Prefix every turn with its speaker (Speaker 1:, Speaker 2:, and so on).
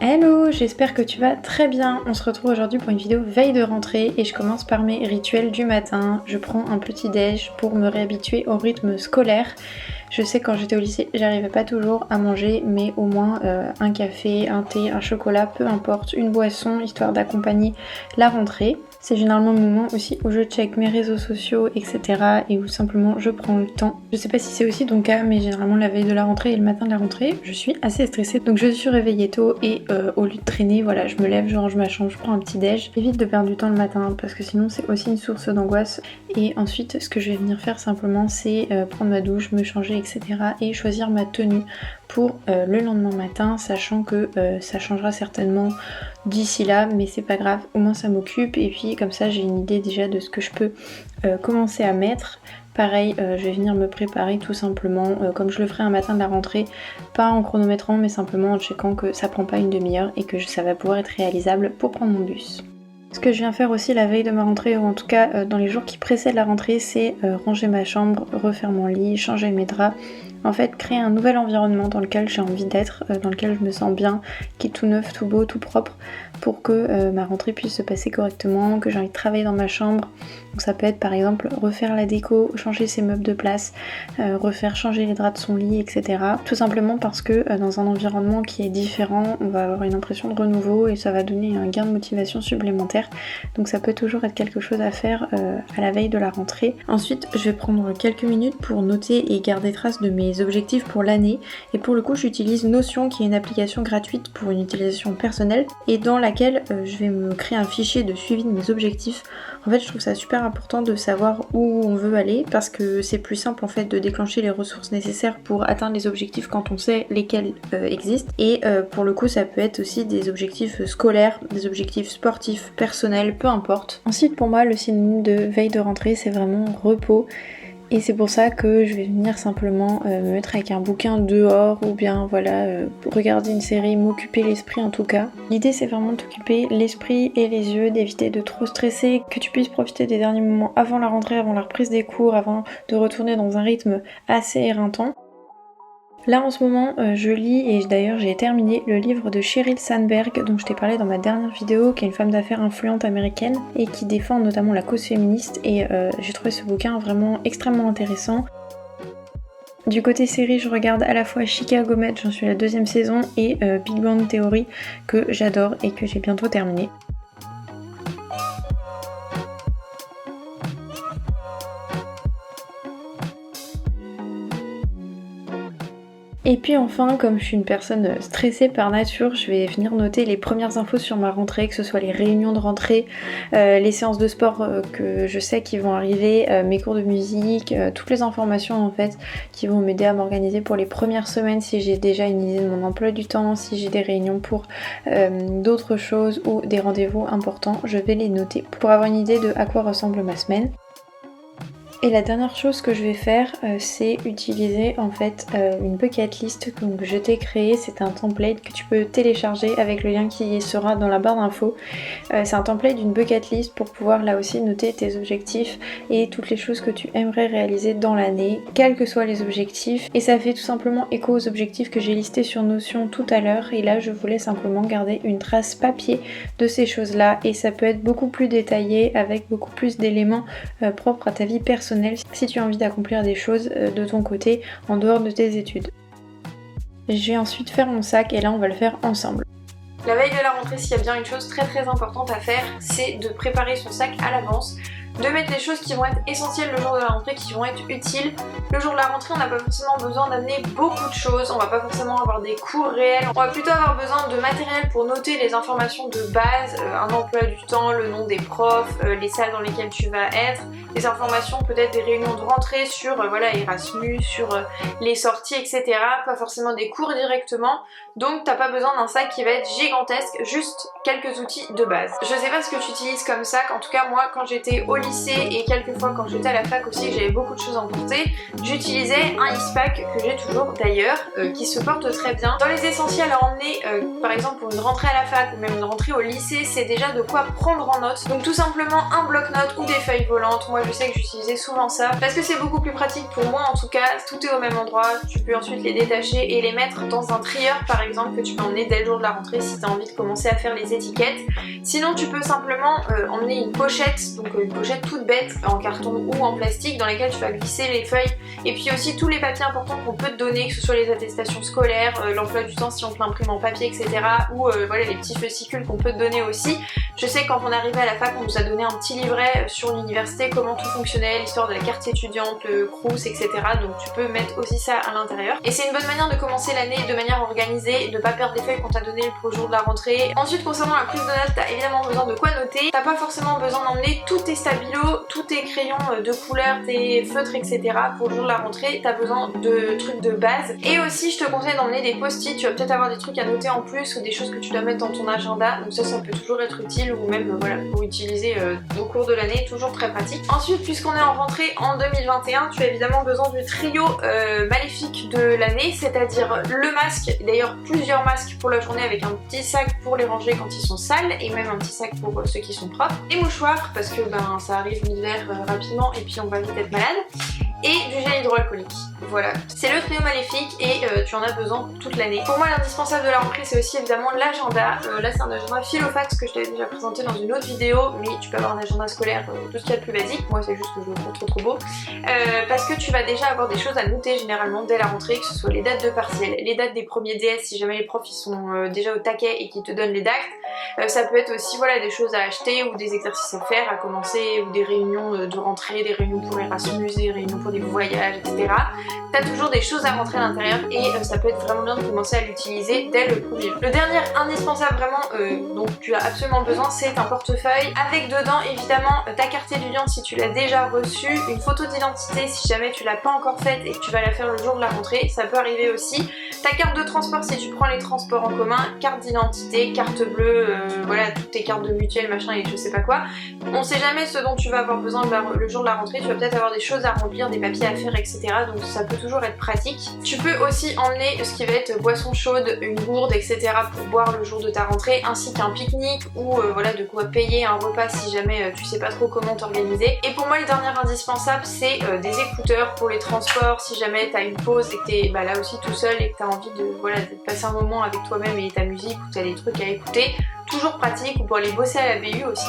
Speaker 1: Hello, j'espère que tu vas très bien. On se retrouve aujourd'hui pour une vidéo veille de rentrée et je commence par mes rituels du matin. Je prends un petit déj pour me réhabituer au rythme scolaire. Je sais que quand j'étais au lycée, j'arrivais pas toujours à manger, mais au moins un café, un thé, un chocolat, peu importe, une boisson, histoire d'accompagner la rentrée. C'est généralement le moment aussi où je check mes réseaux sociaux, etc. et où simplement je prends le temps. Je sais pas si c'est aussi ton cas, mais généralement la veille de la rentrée et le matin de la rentrée, je suis assez stressée. Donc je suis réveillée tôt et au lieu de traîner, voilà, je me lève, je range ma chambre, je prends un petit déj. J'évite de perdre du temps le matin parce que sinon c'est aussi une source d'angoisse. Et ensuite, ce que je vais venir faire simplement, c'est prendre ma douche, me changer, etc. et choisir ma tenue pour le lendemain matin, sachant que ça changera certainement d'ici là, mais c'est pas grave, au moins ça m'occupe et puis comme ça j'ai une idée déjà de ce que je peux commencer à mettre. Pareil, je vais venir me préparer tout simplement comme je le ferai un matin de la rentrée, pas en chronométrant mais simplement en checkant que ça prend pas une demi-heure et que ça va pouvoir être réalisable pour prendre mon bus. Ce que je viens faire aussi la veille de ma rentrée, ou en tout cas dans les jours qui précèdent la rentrée, c'est ranger ma chambre, refaire mon lit, changer mes draps. En fait, créer un nouvel environnement dans lequel j'ai envie d'être, dans lequel je me sens bien, qui est tout neuf, tout beau, tout propre, pour que ma rentrée puisse se passer correctement, que j'ai envie de travailler dans ma chambre. Donc ça peut être par exemple refaire la déco, changer ses meubles de place, changer les draps de son lit, etc. Tout simplement parce que dans un environnement qui est différent, on va avoir une impression de renouveau et ça va donner un gain de motivation supplémentaire. Donc ça peut toujours être quelque chose à faire à la veille de la rentrée. Ensuite, je vais prendre quelques minutes pour noter et garder trace de mes objectifs pour l'année. Et pour le coup, j'utilise Notion qui est une application gratuite pour une utilisation personnelle et dans laquelle je vais me créer un fichier de suivi de mes objectifs. En fait, je trouve ça super important de savoir où on veut aller parce que c'est plus simple en fait de déclencher les ressources nécessaires pour atteindre les objectifs quand on sait lesquels existent. Et pour le coup, ça peut être aussi des objectifs scolaires, des objectifs sportifs, personnels, peu importe. Ensuite, pour moi, le synonyme de veille de rentrée, c'est vraiment repos. Et c'est pour ça que je vais venir simplement me mettre avec un bouquin dehors ou bien voilà regarder une série, m'occuper l'esprit en tout cas. L'idée c'est vraiment de t'occuper l'esprit et les yeux, d'éviter de trop stresser, que tu puisses profiter des derniers moments avant la rentrée, avant la reprise des cours, avant de retourner dans un rythme assez éreintant. Là en ce moment je lis et d'ailleurs j'ai terminé le livre de Sheryl Sandberg dont je t'ai parlé dans ma dernière vidéo, qui est une femme d'affaires influente américaine et qui défend notamment la cause féministe et j'ai trouvé ce bouquin vraiment extrêmement intéressant. Du côté série, je regarde à la fois Chicago Med, j'en suis à la 2e saison, et Big Bang Theory que j'adore et que j'ai bientôt terminé. Et puis enfin, comme je suis une personne stressée par nature, je vais venir noter les premières infos sur ma rentrée, que ce soit les réunions de rentrée, les séances de sport que je sais qui vont arriver, mes cours de musique, toutes les informations en fait qui vont m'aider à m'organiser pour les premières semaines si j'ai déjà une idée de mon emploi du temps, si j'ai des réunions pour d'autres choses ou des rendez-vous importants, je vais les noter pour avoir une idée de à quoi ressemble ma semaine. Et la dernière chose que je vais faire, c'est utiliser en fait une bucket list que je t'ai créée. C'est un template que tu peux télécharger avec le lien qui sera dans la barre d'infos. C'est un template d'une bucket list pour pouvoir là aussi noter tes objectifs et toutes les choses que tu aimerais réaliser dans l'année, quels que soient les objectifs. Et ça fait tout simplement écho aux objectifs que j'ai listés sur Notion tout à l'heure. Et là, je voulais simplement garder une trace papier de ces choses-là. Et ça peut être beaucoup plus détaillé avec beaucoup plus d'éléments propres à ta vie personnelle si tu as envie d'accomplir des choses de ton côté en dehors de tes études. Je vais ensuite faire mon sac et là on va le faire ensemble. La veille de la rentrée, s'il y a bien une chose très importante à faire, c'est de préparer son sac à l'avance, de mettre les choses qui vont être essentielles le jour de la rentrée, qui vont être utiles. Le jour de la rentrée, on n'a pas forcément besoin d'amener beaucoup de choses, on va pas forcément avoir des cours réels, on va plutôt avoir besoin de matériel pour noter les informations de base, un emploi du temps, le nom des profs, les salles dans lesquelles tu vas être, des informations peut-être des réunions de rentrée sur voilà Erasmus, sur les sorties, etc. Pas forcément des cours directement, donc t'as pas besoin d'un sac qui va être gigantesque, juste quelques outils de base. Je sais pas ce que tu utilises comme sac, en tout cas moi quand j'étais au lycée et quelques fois quand j'étais à la fac aussi, j'avais beaucoup de choses à emporter, j'utilisais un Eastpak que j'ai toujours d'ailleurs, qui se porte très bien. Dans les essentiels à emmener, par exemple pour une rentrée à la fac ou même une rentrée au lycée, c'est déjà de quoi prendre en note. Donc tout simplement un bloc-notes ou des feuilles volantes. Moi je sais que j'utilisais souvent ça parce que c'est beaucoup plus pratique pour moi en tout cas, tout est au même endroit, tu peux ensuite les détacher et les mettre dans un trieur par exemple que tu peux emmener dès le jour de la rentrée si tu as envie de commencer à faire les étiquettes. Sinon tu peux simplement emmener une pochette, donc une pochette toute bête en carton ou en plastique dans laquelle tu vas glisser les feuilles et puis aussi tous les papiers importants qu'on peut te donner, que ce soit les attestations scolaires, l'emploi du temps si on te l'imprime en papier, etc. ou voilà les petits fascicules qu'on peut te donner aussi. Je sais que quand on arrivait à la fac on nous a donné un petit livret sur l'université, comment tout fonctionnait, l'histoire de la carte étudiante, le Crous, etc. Donc tu peux mettre aussi ça à l'intérieur. Et c'est une bonne manière de commencer l'année de manière organisée et de pas perdre les feuilles qu'on t'a donné le jour de la rentrée. Ensuite concernant la prise de notes, t'as évidemment besoin de quoi noter. T'as pas forcément besoin d'emmener tous tes stabilos, tous tes crayons de couleur, tes feutres, etc. pour le jour de la rentrée. T'as besoin de trucs de base. Et aussi je te conseille d'emmener des post-it. Tu vas peut-être avoir des trucs à noter en plus ou des choses que tu dois mettre dans ton agenda. Donc ça peut toujours être utile ou même voilà pour utiliser au cours de l'année, toujours très pratique. Ensuite puisqu'on est en rentrée en 2021, tu as évidemment besoin du trio maléfique de l'année, c'est-à-dire le masque, d'ailleurs plusieurs masques pour la journée avec un petit sac pour les ranger quand ils sont sales et même un petit sac pour ceux qui sont propres, des mouchoirs parce que ben ça arrive l'hiver rapidement et puis on va vite être malade, et du gel hydroalcoolique. Voilà, c'est le trio maléfique et tu en as besoin toute l'année. Pour moi l'indispensable de la rentrée c'est aussi évidemment l'agenda. Là c'est un agenda Filofax que je t'avais déjà présenté dans une autre vidéo, mais tu peux avoir un agenda scolaire tout ce qu'il y a de plus basique. Moi c'est juste que je le trouve trop beau. Parce que tu vas déjà avoir des choses à noter généralement dès la rentrée, que ce soit les dates de partiel, les dates des premiers DS si jamais les profs ils sont déjà au taquet et qu'ils te donnent les dates. Ça peut être aussi voilà des choses à acheter ou des exercices à faire à commencer ou des réunions de rentrée, des réunions pour Erasmus, des réunions pour des voyages, etc. T'as toujours des choses à rentrer à l'intérieur et ça peut être vraiment bien de commencer à l'utiliser dès le premier jour. Le dernier indispensable vraiment dont tu as absolument besoin, c'est un portefeuille avec dedans évidemment ta carte étudiante si tu l'as déjà reçue, une photo d'identité si jamais tu l'as pas encore faite et que tu vas la faire le jour de la rentrée, ça peut arriver aussi, ta carte de transport si tu prends les transports en commun, carte d'identité, carte bleue, voilà toutes tes cartes de mutuelle machin et je sais pas quoi. On sait jamais ce dont tu vas avoir besoin le jour de la rentrée, tu vas peut-être avoir des choses à remplir, des papiers à faire, etc. Donc ça peut toujours être pratique. Tu peux aussi emmener ce qui va être boisson chaude, une gourde, etc. pour boire le jour de ta rentrée, ainsi qu'un pique-nique ou voilà de quoi payer un repas si jamais tu sais pas trop comment t'organiser. Et pour moi le dernier indispensable c'est des écouteurs pour les transports si jamais t'as une pause et que t'es là aussi tout seul et que t'as envie de passer un moment avec toi-même et ta musique ou t'as des trucs à écouter. Toujours pratique ou pour aller bosser à la BU aussi.